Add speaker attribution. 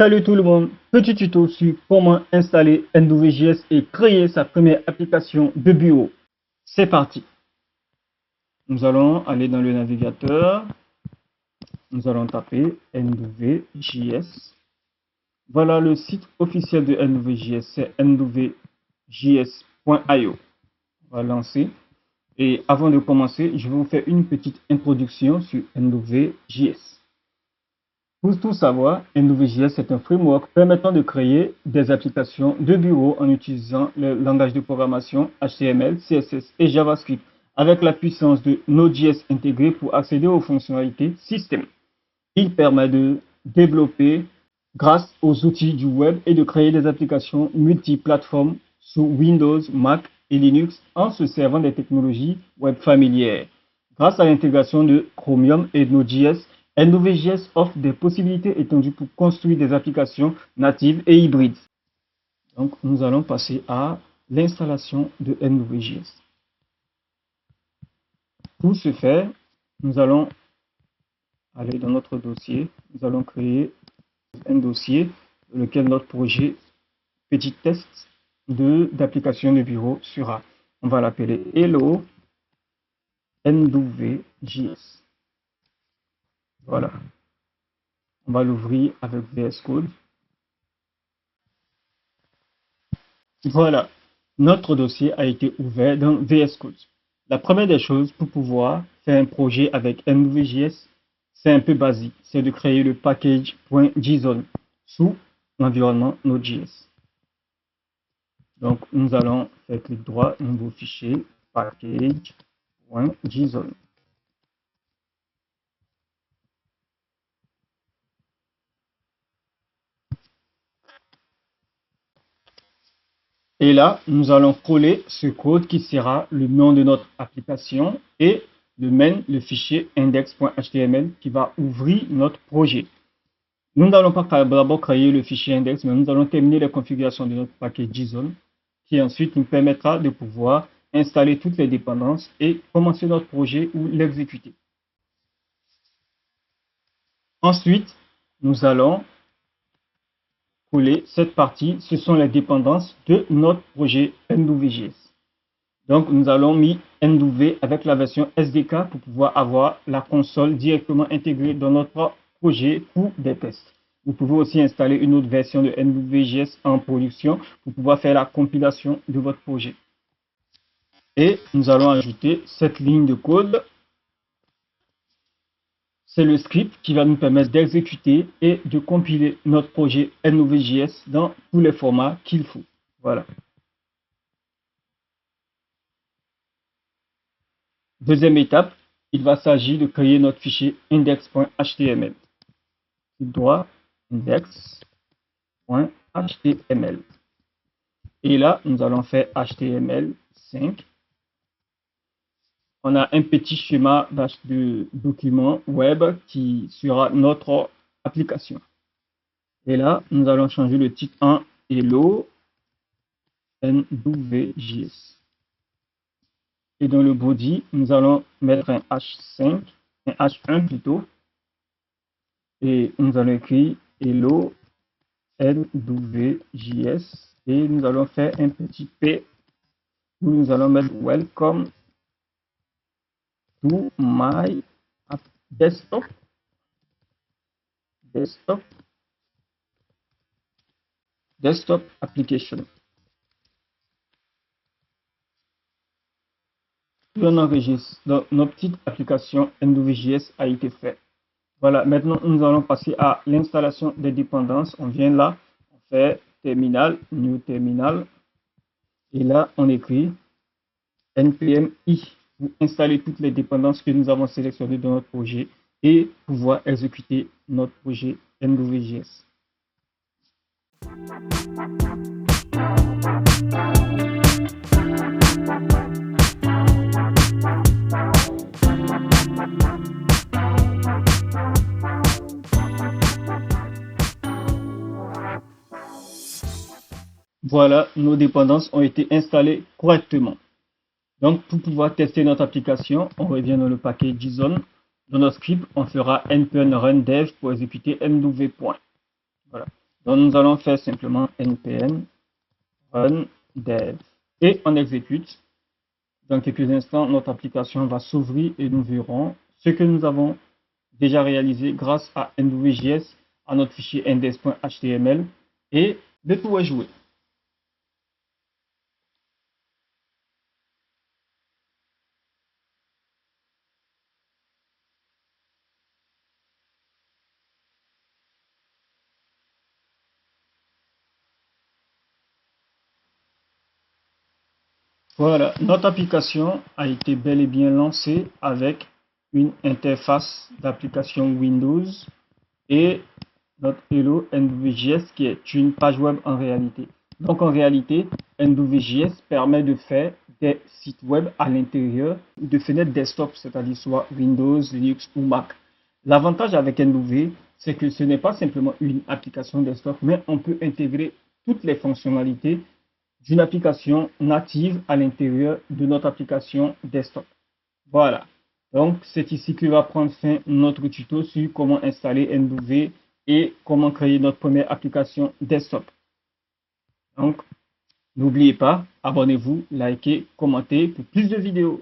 Speaker 1: Salut tout le monde, petit tuto sur comment installer NWJS et créer sa première application de bureau. C'est parti. Nous allons aller dans le navigateur. Nous allons taper NWJS. Voilà le site officiel de NWJS, c'est nwjs.io. On va lancer. Et avant de commencer, je vais vous faire une petite introduction sur NWJS. Pour tout savoir, NWJS est un framework permettant de créer des applications de bureau en utilisant le langage de programmation HTML, CSS et JavaScript avec la puissance de Node.js intégrée pour accéder aux fonctionnalités système. Il permet de développer grâce aux outils du web et de créer des applications multiplateformes sous Windows, Mac et Linux en se servant des technologies web familières. Grâce à l'intégration de Chromium et Node.js, NWJS offre des possibilités étendues pour construire des applications natives et hybrides. Donc, nous allons passer à l'installation de NWJS. Pour ce faire, nous allons aller dans notre dossier. Nous allons créer un dossier dans lequel notre projet petit test d'application de bureau sera. On va l'appeler Hello NWJS. Voilà. On va l'ouvrir avec VS Code. Voilà. Notre dossier a été ouvert dans VS Code. La première des choses pour pouvoir faire un projet avec NWJS, c'est un peu basique. C'est de créer le package.json sous l'environnement Node.js. Donc, nous allons faire clic droit, nouveau fichier, package.json. Et là, nous allons coller ce code qui sera le nom de notre application et le main, le fichier index.html qui va ouvrir notre projet. Nous n'allons pas d'abord créer le fichier index, mais nous allons terminer la configuration de notre paquet JSON qui ensuite nous permettra de pouvoir installer toutes les dépendances et commencer notre projet ou l'exécuter. Ensuite, nous allons coller cette partie, ce sont les dépendances de notre projet NWJS. Donc, nous allons mis NW avec la version SDK pour pouvoir avoir la console directement intégrée dans notre projet pour des tests. Vous pouvez aussi installer une autre version de NWJS en production pour pouvoir faire la compilation de votre projet. Et nous allons ajouter cette ligne de code. C'est le script qui va nous permettre d'exécuter et de compiler notre projet NWJS dans tous les formats qu'il faut. Voilà. Deuxième étape, il va s'agir de créer notre fichier index.html. Clic droit, index.html. Et là, nous allons faire HTML5. On a un petit schéma de document web qui sera notre application. Et là, nous allons changer le titre en Hello NWJS. Et dans le body, nous allons mettre un H5, un H1 plutôt. Et nous allons écrire Hello NWJS. Et nous allons faire un petit P où nous allons mettre Welcome to my desktop application. On enregistre. Donc, notre petite application NWJS a été faite. Voilà, maintenant nous allons passer à l'installation des dépendances. On vient là, on fait terminal, new terminal. Et là, on écrit npm i pour installer toutes les dépendances que nous avons sélectionnées dans notre projet et pouvoir exécuter notre projet NWJS. Voilà, nos dépendances ont été installées correctement. Donc, pour pouvoir tester notre application, on revient dans le paquet JSON. Dans notre script, on fera npm run dev pour exécuter nw. Voilà. Donc, nous allons faire simplement npm run dev et on exécute. Dans quelques instants, notre application va s'ouvrir et nous verrons ce que nous avons déjà réalisé grâce à Node.js, à notre fichier index.html et de tout est joué. Voilà, notre application a été bel et bien lancée avec une interface d'application Windows et notre Hello Node.js qui est une page web en réalité. Donc en réalité, Node.js permet de faire des sites web à l'intérieur de fenêtres desktop, c'est-à-dire soit Windows, Linux ou Mac. L'avantage avec Node, c'est que ce n'est pas simplement une application desktop, mais on peut intégrer toutes les fonctionnalités d'une application native à l'intérieur de notre application desktop. Voilà. Donc, c'est ici que va prendre fin notre tuto sur comment installer Node et comment créer notre première application desktop. Donc, n'oubliez pas, abonnez-vous, likez, commentez pour plus de vidéos.